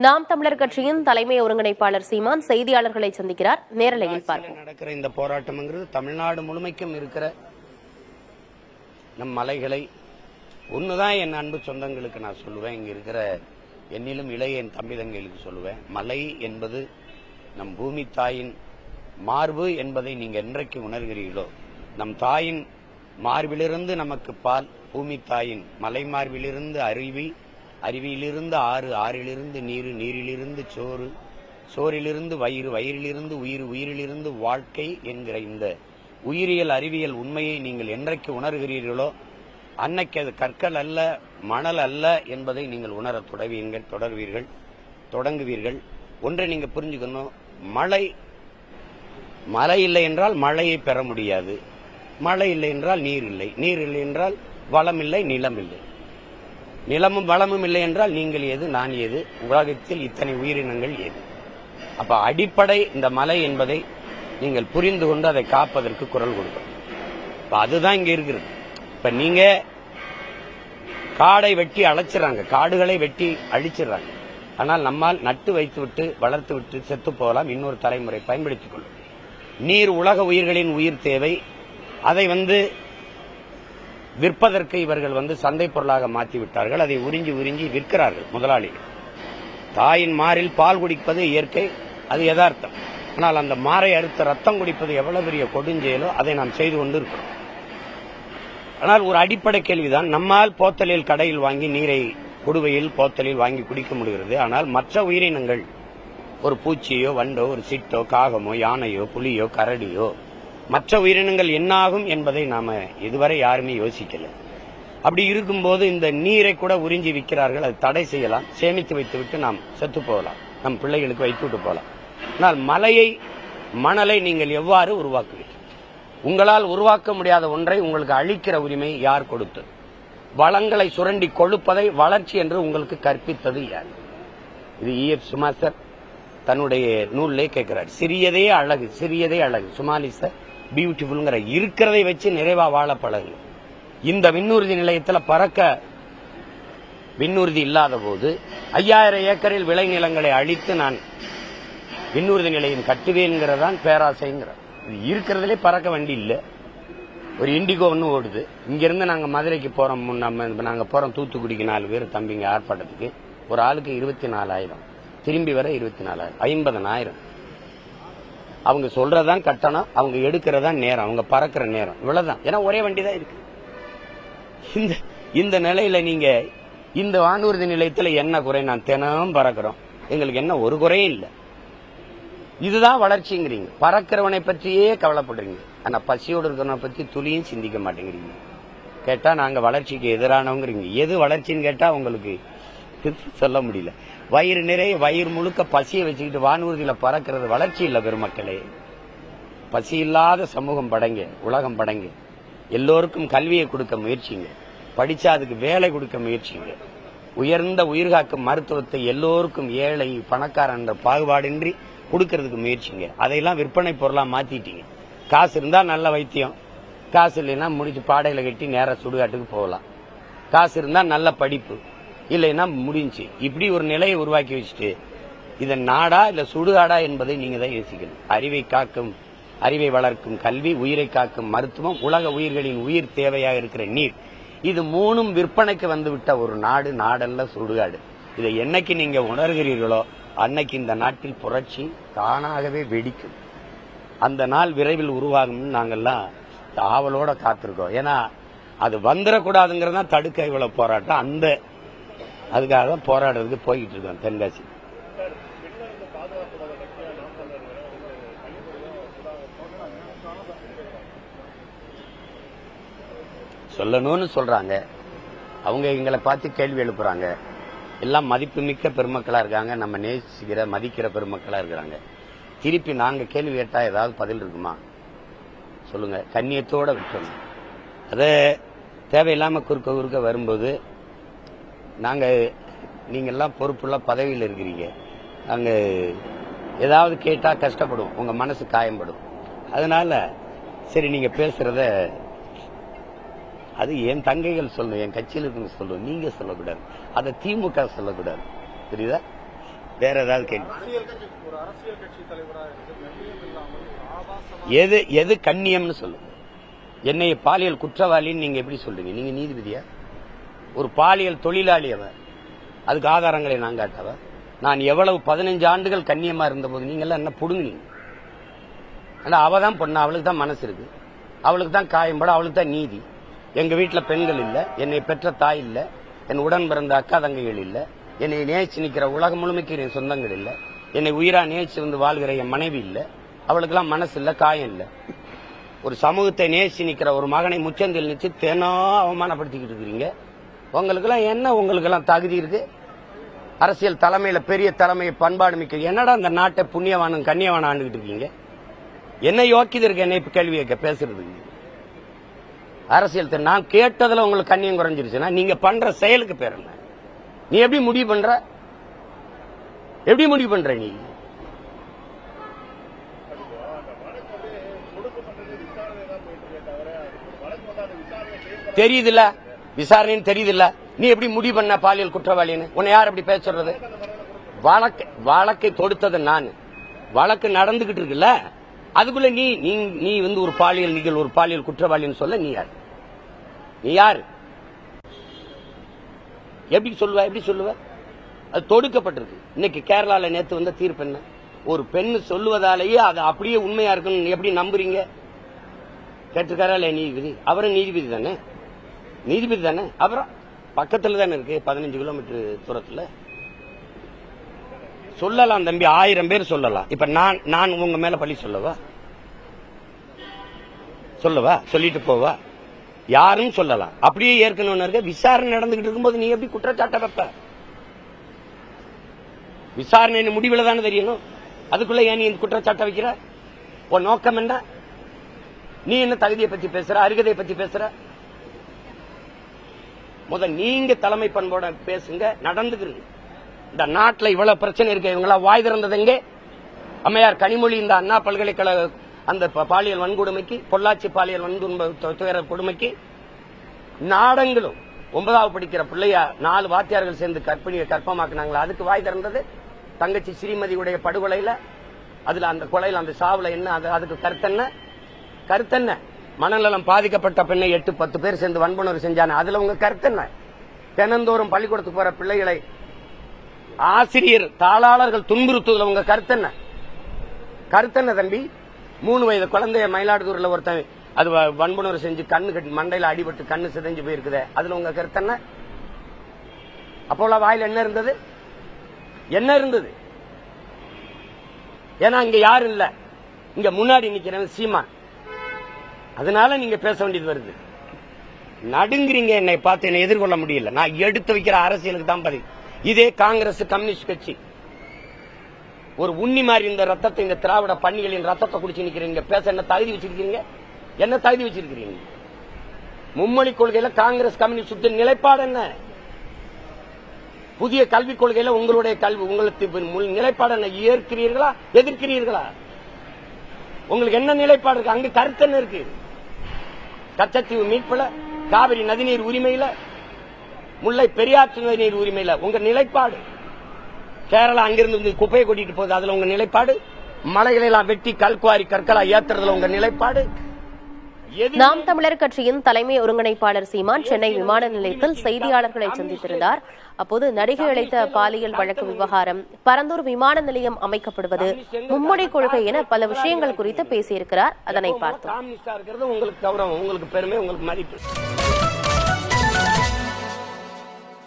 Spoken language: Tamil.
நாம் தமிழர் கட்சியின் தலைமை ஒருங்கிணைப்பாளர் சீமான் செய்தியாளர்களை சந்திக்கிறார். நேரலையில் பார்ப்போம். நடக்கிற இந்த போராட்டம்ங்கிறது தமிழ்நாடு முழுமைக்கும் இருக்கிற நம் மலைகளை ஒண்ணுதான் என் அன்பு சொந்தங்களுக்கு நான் சொல்லுவேன். இங்க இருக்கிற என்னிலும் இளைய என் தம்பி தங்கைகளுக்கு சொல்லுவேன். மலை என்பது நம் பூமி தாயின் மார்பு என்பதை நீங்க என்றைக்கு உணர்கிறீர்களோ, நம் தாயின் மார்பிலிருந்து நமக்கு பால், பூமி தாயின் மலை மார்பிலிருந்து அருவியிலிருந்து ஆறு, ஆறிலிருந்து நீர், நீரிலிருந்து சோறு, சோறிலிருந்து வயிறு, வயிறிலிருந்து உயிர், உயிரிலிருந்து வாழ்க்கை என்கிற இந்த உயிரியல் அறிவியல் உண்மையை நீங்கள் என்றைக்கு உணர்கிறீர்களோ அன்னைக்கு அது கற்கள் அல்ல, மணல் அல்ல என்பதை நீங்கள் உணர தொடங்குவீர்கள். ஒன்றை நீங்க புரிஞ்சுக்கணும், மழை இல்லை என்றால் மழையை பெற முடியாது, மழை இல்லை என்றால் நீர் இல்லை, நீர் இல்லை என்றால் வளம் இல்லை, நிலம் இல்லை, நிலமும் வளமும் இல்லை என்றால் நீங்கள் ஏது, நான் ஏது, உலகத்தில் இத்தனை உயிரினங்கள் ஏது. அப்ப அடிப்படை இந்த மலை என்பதை நீங்கள் புரிந்து கொண்டு அதை காப்பதற்கு குரல் கொடுக்கணும். இப்ப அதுதான் இங்க இருக்கிறது. இப்ப நீங்க காடை வெட்டி அழைச்சிடறாங்க, காடுகளை வெட்டி அழிச்சிடறாங்க. ஆனால் நம்மால் நட்டு வைத்து விட்டு வளர்த்து விட்டு செத்து போகலாம், இன்னொரு தலைமுறை பயன்படுத்திக் கொள்ளும். நீர் உலக உயிர்களின் உயிர் தேவை. அதை விற்பதற்கு இவர்கள் சந்தை பொருளாக மாற்றிவிட்டார்கள். அதை உறிஞ்சி விற்கிறார்கள் முதலாளிகள். தாயின் மாரில் பால் குடிப்பது இயற்கை, அது யதார்த்தம். ஆனால் அந்த மாரை அறுத்த ரத்தம் குடிப்பது எவ்வளவு பெரிய கொடுஞ்செயலோ அதை நாம் செய்து கொண்டு இருக்கிறோம். ஆனால் ஒரு அடிப்படை கேள்விதான், நம்மால் போத்தலில் கடையில் வாங்கி நீரை குடுவையில் போத்தலில் வாங்கி குடிக்க முடிகிறது. ஆனால் மற்ற உயிரினங்கள், ஒரு பூச்சியோ வண்டோ ஒரு சிட்டோ காகமோ யானையோ புலியோ கரடியோ, மற்ற உயிரினங்கள் என்னாகும் என்பதை நாம இதுவரை யாருமே யோசிக்கல. அப்படி இருக்கும்போது இந்த நீரை கூட உறிஞ்சி விற்கிறார்கள். அது தடை செய்யலாம், சேமித்து வைத்துவிட்டு நாம் செத்து போகலாம், நம் பிள்ளைகளுக்கு வைத்துவிட்டு போகலாம். ஆனால் மணலை நீங்கள் எவ்வாறு உருவாக்குவீர்கள்? உங்களால் உருவாக்க முடியாத ஒன்றை உங்களுக்கு அழிக்கிற உரிமை யார் கொடுத்தது? வளங்களை சுரண்டி கொழுப்பதை வளர்ச்சி என்று உங்களுக்கு கற்பித்தது யார்? இது E.F. சுமாசர் தன்னுடைய நூலிலே கேட்கிறார். சிறியதே அழகு, சுமாலிச பியூட்டிஃபுல்ங்கிற இருக்கிறதை வச்சு நிறைவா வாழ பழகு. இந்த விண்ணூர்தி நிலையத்தில் பறக்க விண்ணூர்தி இல்லாத போது 5000 ஏக்கரில் விளைநிலங்களை அழித்து நான் விண்ணூர்தி நிலையம் கட்டுவேங்கிறதான் பேராசைங்கிற. இருக்கிறதுலே பறக்க வண்டி இல்ல. ஒரு இண்டிகோ ஒன்று ஓடுது. இங்கிருந்து நாங்க மதுரைக்கு போறோம், நாங்க போறோம் தூத்துக்குடிக்கு 4 பேர் தம்பிங்க ஆர்ப்பாட்டத்துக்கு. ஒரு ஆளுக்கு 24,000, திரும்பி வர 24,000, 50,000. அவங்க சொல்றதான் கட்டணம், அவங்க எடுக்கிறதா நேரம், அவங்க பறக்கிற நேரம், இவ்வளவுதான். ஏன்னா ஒரே வண்டி தான் இருக்கு. இந்த நிலையில நீங்க இந்த வானூர்தி நிலையத்தில் என்ன குறை? நான் தினமும் பறக்கிறோம், எங்களுக்கு என்ன ஒரு குறையும் இல்லை. இதுதான் வளர்ச்சிங்கிறீங்க. பறக்கிறவனை பற்றியே கவலைப்படுறீங்க. ஆனா பசியோடு இருக்கிறவனை பத்தி துளியும் சிந்திக்க மாட்டேங்கிறீங்க. கேட்டா நாங்க வளர்ச்சிக்கு எதிரானவங்கிறீங்க. எது வளர்ச்சின்னு கேட்டா உங்களுக்கு சொல்ல முடியல. வயிறு நிறைய வயிறு முழுக்க பசியை வச்சுக்கிட்டு வானூர்தியில பறக்கிறது வளர்ச்சி இல்ல பெருமக்களே. பசி இல்லாத சமூகம் படைங்க, உலகம் படைங்க. எல்லோருக்கும் கல்வியை கொடுக்க முயற்சிங்க, படிச்சா அதுக்கு வேலை கொடுக்க முயற்சிங்க. உயர்ந்த உயிர்காக்கும் மருத்துவத்தை எல்லோருக்கும், ஏழை பணக்காரன் என்ற பாகுபாடின்றி கொடுக்கறதுக்கு முயற்சிங்க. அதையெல்லாம் விற்பனை பொருளா மாத்திட்டீங்க. காசு இருந்தா நல்ல வைத்தியம், காசு இல்லைன்னா முடிச்சு பாடையில கட்டி நேர சுடுகாட்டுக்கு போகலாம். காசு இருந்தா நல்ல படிப்பு, இல்லைன்னா முடிஞ்சு. இப்படி ஒரு நிலையை உருவாக்கி வச்சுட்டு இதை நாடா இல்ல சுடுகாடா என்பதை நீங்க தான் யோசிக்கணும். அறிவை வளர்க்கும் கல்வி, உயிரை காக்கும் மருத்துவம், உலக உயிர்களின் உயிர் தேவையாக இருக்கிற நீர், இது மூணும் விற்பனைக்கு வந்துவிட்ட ஒரு நாடு, நாடல்ல சுடுகாடு. இதை என்னைக்கு நீங்க உணர்கிறீர்களோ அன்னைக்கு இந்த நாட்டில் புரட்சி தானாகவே வெடிக்கும். அந்த நாள் விரைவில் உருவாகும். நாங்கெல்லாம் ஆவலோட காத்திருக்கோம். ஏன்னா அது வந்துடக்கூடாதுங்கிறதா தடுக்க இவ்வளவு போராட்டம். அதுக்காக தான் போராடுறதுக்கு போய்கிட்டு இருக்கோம் தென்காசி. சொல்லணும்னு சொல்றாங்க, அவங்க எங்களை பார்த்து கேள்வி எழுப்புறாங்க. எல்லாம் மதிப்புமிக்க பெருமக்களா இருக்காங்க, நம்ம நேசிக்கிற மதிக்கிற பெருமக்களா இருக்கிறாங்க. திருப்பி நாங்க கேள்வி கேட்டா ஏதாவது பதில் இருக்குமா சொல்லுங்க? கண்ணியத்தோட விட்டோம். அதை தேவையில்லாம குறுக்க வரும்போது நீங்க எல்லாம் பொறுப்புள்ள பதவியில் இருக்கிறீங்க, நாங்க ஏதாவது கேட்டா கஷ்டப்படும், உங்க மனசு காயப்படும். அதனால சரி நீங்க பேசுறத அது என் தங்கைகள் சொல்லணும், என் கட்சியில் இருக்குன்னு சொல்லணும், நீங்க சொல்லக்கூடாது, அதை திமுக சொல்லக்கூடாது. புரியுதா? வேற ஏதாவது கேள்வி? எது கண்ணியம்னு சொல்லுங்க. என்னை பாலியல் குற்றவாளின்னு நீங்க எப்படி சொல்றீங்க? நீங்க நீதிபதியா? ஒரு பாலியல் தொழிலாளி அவ, அதுக்கு ஆதாரங்களை நான் காட்டவ? நான் எவ்வளவு 15 ஆண்டுகள் கண்ணியமா இருந்த போது நீங்க எல்லாம் என்ன புடுங்குனீங்க? அவ தான் பொண்ணு, அவளுக்கு தான் மனசு இருக்கு, அவளுக்கு தான் காயம்பட, அவளுக்கு தான் நீதி. எங்க வீட்டுல பெண்கள் இல்ல, என்னை பெற்ற தாய் இல்ல, என் உடன் பிறந்த அக்கா தங்கைகள் இல்ல, என்னை நேசிச்சு நிக்கிற உலகம் முழுமைக்கு என் சொந்தங்கள் இல்ல, என்னை உயிரா நேசிச்சு வந்து வாழ்கிற என் மனைவி இல்ல, அவளுக்கெல்லாம் மனசு இல்ல, காயம் இல்ல. ஒரு சமூகத்தை நேசி நிக்கிற ஒரு மகனை முச்சந்தில் நிச்சு தேனோ அவமானப்படுத்திக்கிட்டு இருக்கிறீங்க. உங்களுக்கெல்லாம் என்ன, உங்களுக்கெல்லாம் தகுதி இருக்கு? அரசியல் தலைமையில பெரிய தலைமை, பண்பாடு மிக்க, என்னடா இந்த நாட்டை புண்ணியவானும் கண்ணியவான ஆண்டுகிட்டு இருக்கீங்க? என்ன யோக்கியது இருக்கு என்னை கேள்வி கேட்க பேசுறதுக்கு? அரசியல் நான் கேட்டதுல உங்களுக்கு கண்ணியம் குறைஞ்சிருச்சுன்னா நீங்க பண்ற செயலுக்கு பேர் என்ன? நீ எப்படி முடிவு பண்ற? எப்படி முடிவு பண்ற நீ? தெரியுதுல்ல, விசாரணைன்னு தெரியுதுல்ல, நீ எப்படி முடிவு பண்ண பாலியல் குற்றவாளின்னு? உன்னை யார் எப்படி பேச சொல்றது? வழக்கை தொடுத்தது நான், வழக்கு நடந்துகிட்டு இருக்குல்ல, அதுக்குள்ள நீ வந்து ஒரு பாலியல், நீங்கள் ஒரு பாலியல் குற்றவாளின்னு சொல்ல நீ யார்? நீ யாரு? எப்படி சொல்லுவ? அது தொடுக்கப்பட்டிருக்கு. இன்னைக்கு கேரளால நேத்து வந்த தீர்ப்பு என்ன? ஒரு பெண் சொல்லுவதாலேயே அது அப்படியே உண்மையா இருக்குன்னு எப்படி நம்புறீங்க? கேட்டிருக்காரா இல்லையா நீதிபதி? அவரும் நீதிபதி தானே. அப்புறம் பக்கத்துல தானே இருக்கு, 15 கிலோமீட்டர் தூரத்துல. சொல்லலாம் தம்பி, 1000 பேர் சொல்லலாம். இப்ப நான் உங்க மேல பழி சொல்லவா? சொல்லிட்டு போவா? யாரும் சொல்லலாம். அப்படியே ஏற்கனவே இருக்க விசாரணை நடந்துகிட்டு இருக்கும்போது நீ எப்படி குற்றச்சாட்ட வைப்ப? விசாரணை முடிவுல தானே தெரியணும். அதுக்குள்ள ஏன் நீ இந்த குற்றச்சாட்டை வைக்கிற? உன் நோக்கம் என்ன? நீ என்ன தகுதியை பத்தி பேசுற, அருகதையை பத்தி பேசுற? நீங்க தலைமை பண்போட பேசுங்க, நடந்துக்கிறீங்க. இந்த நாட்டில் இவ்வளவு பிரச்சனை இருக்கு, இவங்களா வாய் திறந்தது எங்கே? அம்மையார் கனிமொழி இந்த அண்ணா பல்கலைக்கழக அந்த பாலியல் வன்கொடுமைக்கு, பொள்ளாச்சி பாலியல் துயர கொடுமைக்கு நாடங்களும் 9வது படிக்கிற பிள்ளையா 4 வாத்தியார்கள் சேர்ந்து கற்பமாக்குனாங்களா, அதுக்கு வாய் திறந்தது தங்கச்சி ஸ்ரீமதியுடைய படுகொலையில. அதுல அந்த கொலையில, அந்த சாவுல என்ன அதுக்கு கருத்தென்ன? மனநலம் பாதிக்கப்பட்ட பெண்ணை 8-10 பேர் சேர்ந்து வன்புணர்வு செஞ்சான, அதுல உங்க கருத்தென்ன? தினந்தோறும் பள்ளிக்கூடத்துக்கு போற பிள்ளைகளை ஆசிரியர் தாளாளர்கள் துன்புறுத்துவதில் உங்க கருத்தென்ன தம்பி? 3 வயது குழந்தைய மயிலாடுதுறையில் ஒருத்தன் அது வன்புணர்வு செஞ்சு கண்ணு கட்டி மண்டையில அடிபட்டு கண்ணு சிதைஞ்சு போயிருக்குது, அதுல உங்க கருத்தென்ன? அப்போ வாயில் என்ன இருந்தது? ஏன்னா இங்க யாரும் இல்ல, இங்க முன்னாடி நிக்கிறவன் சீமான். அதனால நீங்க பேச வேண்டியது வருது. நடுங்குறீங்க, என்னை பார்த்து என்னை எதிர்கொள்ள முடியல. நான் எடுத்து வைக்கிற அரசியலுக்கு தான் பதில். இதே காங்கிரஸ், கம்யூனிஸ்ட் கட்சி ஒரு உண்ணி மாதிரி இந்த ரத்தத்தை, இந்த திராவிட பன்னிகளின் ரத்தத்தை குடிச்சு நிக்கிறீங்க. பேச என்ன தகுதி வச்சிருக்கீங்க? மும்மொழி கொள்கையில காங்கிரஸ், கம்யூனிஸ்ட் நிலைப்பாடு என்ன? புதிய கல்விக் கொள்கையில உங்களுடைய உங்களுக்கு நிலைப்பாடு என்ன? ஏற்கிறீர்களா, எதிர்க்கிறீர்களா? உங்களுக்கு என்ன நிலைப்பாடு இருக்கு? அங்க கருத்து என்ன இருக்கு? கச்சத்தீவு மீட்புல, காவிரி நதிநீர் உரிமையில, முல்லை பெரியாற்று நதிநீர் உரிமையில உங்க நிலைப்பாடு. கேரளா அங்கிருந்து குப்பையை கொட்டிட்டு போகுது, அதுல உங்க நிலைப்பாடு. மலைகளை எல்லாம் வெட்டி கல்குவாரி கற்களா ஏத்துறதுல உங்க நிலைப்பாடு. நாம் தமிழர் கட்சியின் தலைமை ஒருங்கிணைப்பாளர் சீமான் சென்னை விமான நிலையத்தில் செய்தியாளர்களை சந்தித்திருந்தார். அப்போது நடிகை அழைத்த பாலியல் வழக்கு விவகாரம், பரந்தூர் விமான நிலையம் அமைக்கப்படுவது, மும்மொழி கொள்கை என பல விஷயங்கள் குறித்து பேசியிருக்கிறார். அதனை பார்த்தோம். உங்களுக்கு கௌரவம், உங்களுக்கு பெருமை, உங்களுக்கு மதிப்பு.